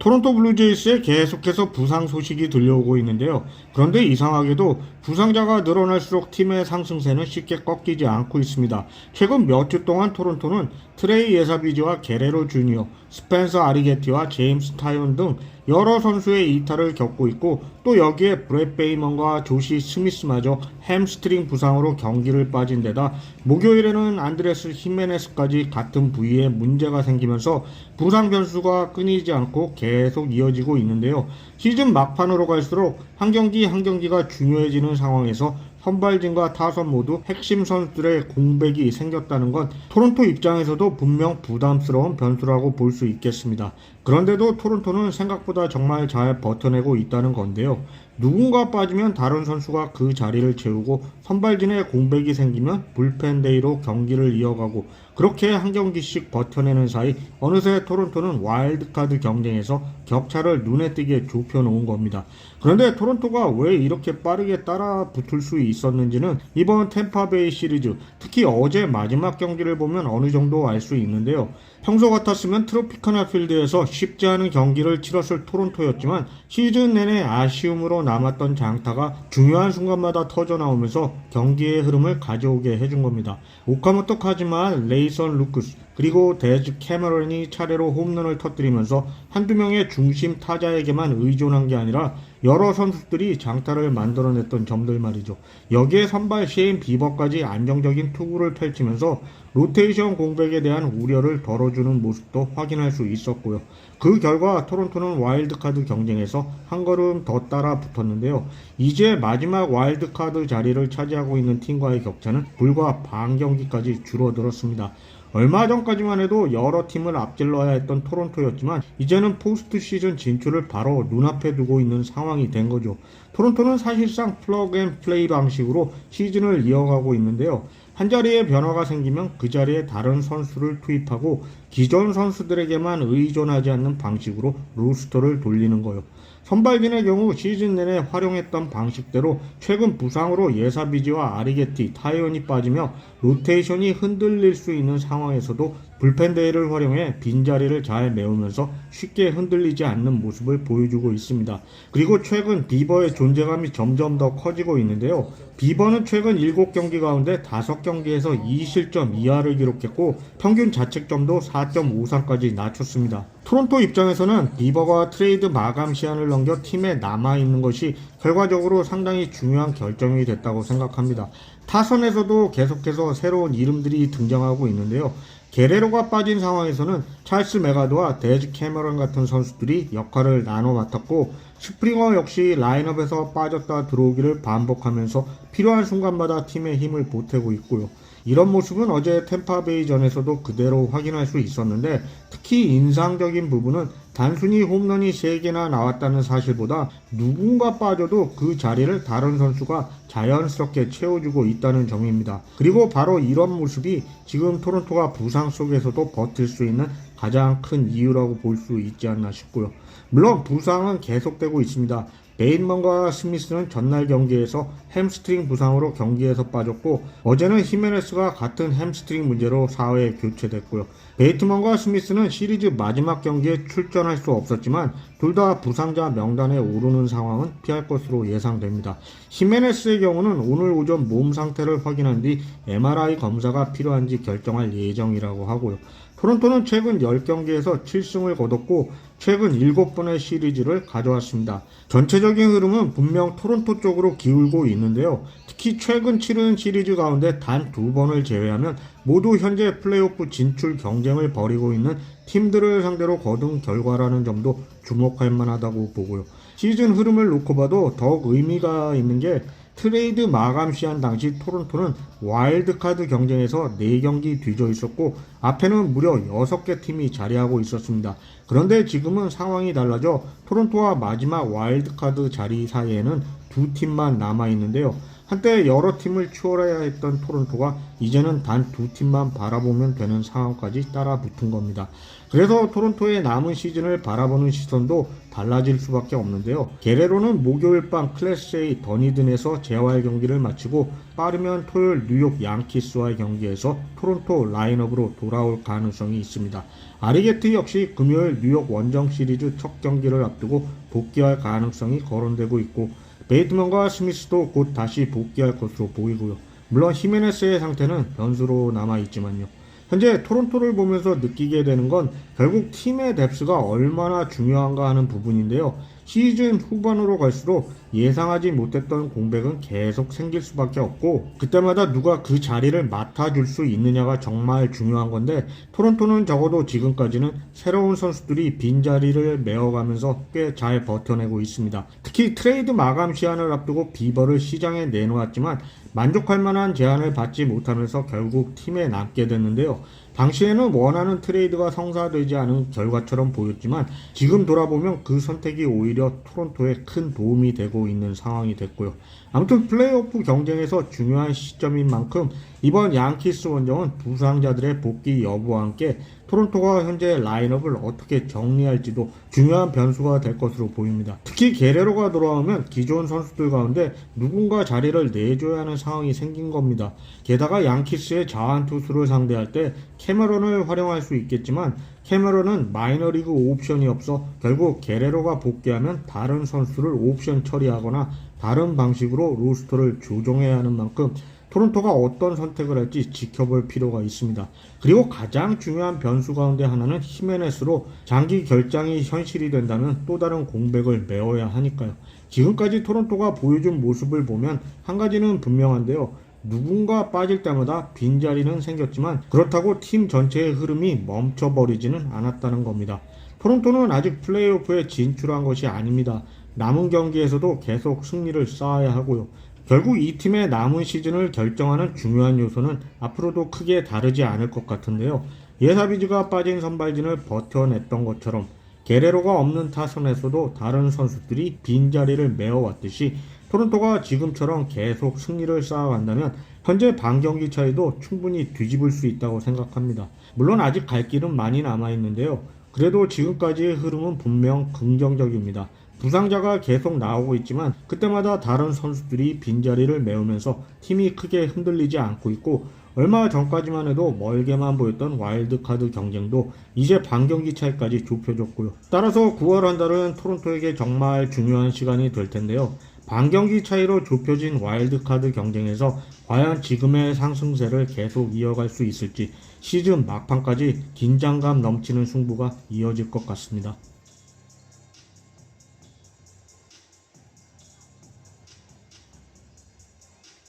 토론토 블루제이스에 계속해서 부상 소식이 들려오고 있는데요. 그런데 이상하게도 부상자가 늘어날수록 팀의 상승세는 쉽게 꺾이지 않고 있습니다. 최근 몇 주 동안 토론토는 트레이 예사비지와 게레로 주니어, 스펜서 아리게티와 제임스 타이온 등 여러 선수의 이탈을 겪고 있고, 또 여기에 브렛 베이먼과 조시 스미스마저 햄스트링 부상으로 경기를 빠진 데다 목요일에는 안드레스 히메네스까지 같은 부위에 문제가 생기면서 부상 변수가 끊이지 않고 계속 이어지고 있는데요. 시즌 막판으로 갈수록 한 경기 한 경기가 중요해지는 상황에서 선발진과 타선 모두 핵심 선수들의 공백이 생겼다는 건 토론토 입장에서도 분명 부담스러운 변수라고 볼 수 있겠습니다. 그런데도 토론토는 생각보다 정말 잘 버텨내고 있다는 건데요. 누군가 빠지면 다른 선수가 그 자리를 채우고, 선발진의 공백이 생기면 불펜데이로 경기를 이어가고, 그렇게 한 경기씩 버텨내는 사이 어느새 토론토는 와일드카드 경쟁에서 격차를 눈에 띄게 좁혀놓은 겁니다. 그런데 토론토가 왜 이렇게 빠르게 따라 붙을 수 있었는지는 이번 템파베이 시리즈, 특히 어제 마지막 경기를 보면 어느 정도 알 수 있는데요. 평소 같았으면 트로피카나 필드에서 쉽지 않은 경기를 치렀을 토론토였지만 시즌 내내 아쉬움으로 남았던 장타가 중요한 순간마다 터져나오면서 경기의 흐름을 가져오게 해준 겁니다. 오카모토 카즈마, 레이선 루크스, 그리고 데즈 캐머런이 차례로 홈런을 터뜨리면서 한두 명의 중심 타자에게만 의존한 게 아니라 여러 선수들이 장타를 만들어냈던 점들 말이죠. 여기에 선발 셰인 비버까지 안정적인 투구를 펼치면서 로테이션 공백에 대한 우려를 덜어주는 모습도 확인할 수 있었고요. 그 결과 토론토는 와일드카드 경쟁에서 한 걸음 더 따라 붙었는데요. 이제 마지막 와일드카드 자리를 차지하고 있는 팀과의 격차는 불과 반 경기까지 줄어들었습니다. 얼마 전까지만 해도 여러 팀을 앞질러야 했던 토론토였지만 이제는 포스트 시즌 진출을 바로 눈앞에 두고 있는 상황이 된 거죠. 토론토는 사실상 플러그 앤 플레이 방식으로 시즌을 이어가고 있는데요. 한 자리에 변화가 생기면 그 자리에 다른 선수를 투입하고 기존 선수들에게만 의존하지 않는 방식으로 로스터를 돌리는 거예요. 선발진의 경우 시즌 내내 활용했던 방식대로 최근 부상으로 예사비지와 아리게티, 타이온이 빠지며 로테이션이 흔들릴 수 있는 상황에서도 불펜데이를 활용해 빈자리를 잘 메우면서 쉽게 흔들리지 않는 모습을 보여주고 있습니다. 그리고 최근 비버의 존재감이 점점 더 커지고 있는데요. 비버는 최근 7경기 가운데 5경기에서 2실점 이하를 기록했고 평균 자책점도 4.53까지 낮췄습니다. 토론토 입장에서는 비버가 트레이드 마감 시한을 넘겨 팀에 남아있는 것이 결과적으로 상당히 중요한 결정이 됐다고 생각합니다. 타선에서도 계속해서 새로운 이름들이 등장하고 있는데요. 게레로가 빠진 상황에서는 찰스 메가드와 데즈 캐머런 같은 선수들이 역할을 나눠 맡았고, 스프링어 역시 라인업에서 빠졌다 들어오기를 반복하면서 필요한 순간마다 팀의 힘을 보태고 있고요. 이런 모습은 어제 템파베이전에서도 그대로 확인할 수 있었는데, 특히 인상적인 부분은 단순히 홈런이 3개나 나왔다는 사실보다 누군가 빠져도 그 자리를 다른 선수가 자연스럽게 채워주고 있다는 점입니다. 그리고 바로 이런 모습이 지금 토론토가 부상 속에서도 버틸 수 있는 가장 큰 이유라고 볼 수 있지 않나 싶고요. 물론 부상은 계속되고 있습니다. 베인먼과 스미스는 전날 경기에서 햄스트링 부상으로 경기에서 빠졌고, 어제는 히메네스가 같은 햄스트링 문제로 4회 교체됐고요. 베이트먼과 스미스는 시리즈 마지막 경기에 출전할 수 없었지만 둘 다 부상자 명단에 오르는 상황은 피할 것으로 예상됩니다. 히메네스의 경우는 오늘 오전 몸 상태를 확인한 뒤 MRI 검사가 필요한지 결정할 예정이라고 하고요. 토론토는 최근 10경기에서 7승을 거뒀고 최근 7번의 시리즈를 가져왔습니다. 전체적인 흐름은 분명 토론토 쪽으로 기울고 있는데요. 특히 최근 치른 시리즈 가운데 단 2번을 제외하면 모두 현재 플레이오프 진출 경쟁을 벌이고 있는 팀들을 상대로 거둔 결과라는 점도 주목할 만하다고 보고요. 시즌 흐름을 놓고 봐도 더욱 의미가 있는 게 트레이드 마감 시한 당시 토론토는 와일드카드 경쟁에서 4경기 뒤져 있었고 앞에는 무려 6개 팀이 자리하고 있었습니다. 그런데 지금은 상황이 달라져 토론토와 마지막 와일드카드 자리 사이에는 2팀만 남아 있는데요. 한때 여러 팀을 추월해야 했던 토론토가 이제는 단 두 팀만 바라보면 되는 상황까지 따라붙은 겁니다. 그래서 토론토의 남은 시즌을 바라보는 시선도 달라질 수밖에 없는데요. 게레로는 목요일 밤 클래스 A 더니든에서 재활 경기를 마치고 빠르면 토요일 뉴욕 양키스와의 경기에서 토론토 라인업으로 돌아올 가능성이 있습니다. 아리게트 역시 금요일 뉴욕 원정 시리즈 첫 경기를 앞두고 복귀할 가능성이 거론되고 있고, 베이트먼과 스미스도 곧 다시 복귀할 것으로 보이고요. 물론 히메네스의 상태는 변수로 남아있지만요. 현재 토론토를 보면서 느끼게 되는 건 결국 팀의 뎁스가 얼마나 중요한가 하는 부분인데요. 시즌 후반으로 갈수록 예상하지 못했던 공백은 계속 생길 수밖에 없고, 그때마다 누가 그 자리를 맡아줄 수 있느냐가 정말 중요한 건데, 토론토는 적어도 지금까지는 새로운 선수들이 빈자리를 메워가면서 꽤 잘 버텨내고 있습니다. 특히 트레이드 마감 시한을 앞두고 비버를 시장에 내놓았지만 만족할 만한 제안을 받지 못하면서 결국 팀에 남게 됐는데요. 당시에는 원하는 트레이드가 성사되지 않은 결과처럼 보였지만 지금 돌아보면 그 선택이 오히려 토론토에 큰 도움이 되고 있는 상황이 됐고요. 아무튼 플레이오프 경쟁에서 중요한 시점인 만큼 이번 양키스 원정은 부상자들의 복귀 여부와 함께 토론토가 현재 라인업을 어떻게 정리할지도 중요한 변수가 될 것으로 보입니다. 특히 게레로가 돌아오면 기존 선수들 가운데 누군가 자리를 내줘야 하는 상황이 생긴 겁니다. 게다가 양키스의 자완 투수를 상대할 때 캐머런을 활용할 수 있겠지만 캐머런은 마이너리그 옵션이 없어 결국 게레로가 복귀하면 다른 선수를 옵션 처리하거나 다른 방식으로 로스터를 조정해야 하는 만큼 토론토가 어떤 선택을 할지 지켜볼 필요가 있습니다. 그리고 가장 중요한 변수 가운데 하나는 히메네스로 장기 결장이 현실이 된다면 또 다른 공백을 메워야 하니까요. 지금까지 토론토가 보여준 모습을 보면 한 가지는 분명한데요. 누군가 빠질 때마다 빈자리는 생겼지만 그렇다고 팀 전체의 흐름이 멈춰버리지는 않았다는 겁니다. 토론토는 아직 플레이오프에 진출한 것이 아닙니다. 남은 경기에서도 계속 승리를 쌓아야 하고요. 결국 이 팀의 남은 시즌을 결정하는 중요한 요소는 앞으로도 크게 다르지 않을 것 같은데요. 예사비즈가 빠진 선발진을 버텨냈던 것처럼 게레로가 없는 타선에서도 다른 선수들이 빈자리를 메워왔듯이 토론토가 지금처럼 계속 승리를 쌓아간다면 현재 반경기 차이도 충분히 뒤집을 수 있다고 생각합니다. 물론 아직 갈 길은 많이 남아있는데요. 그래도 지금까지의 흐름은 분명 긍정적입니다. 부상자가 계속 나오고 있지만 그때마다 다른 선수들이 빈자리를 메우면서 팀이 크게 흔들리지 않고 있고, 얼마 전까지만 해도 멀게만 보였던 와일드카드 경쟁도 이제 반경기 차이까지 좁혀졌고요. 따라서 9월 한 달은 토론토에게 정말 중요한 시간이 될 텐데요. 반경기 차이로 좁혀진 와일드카드 경쟁에서 과연 지금의 상승세를 계속 이어갈 수 있을지 시즌 막판까지 긴장감 넘치는 승부가 이어질 것 같습니다.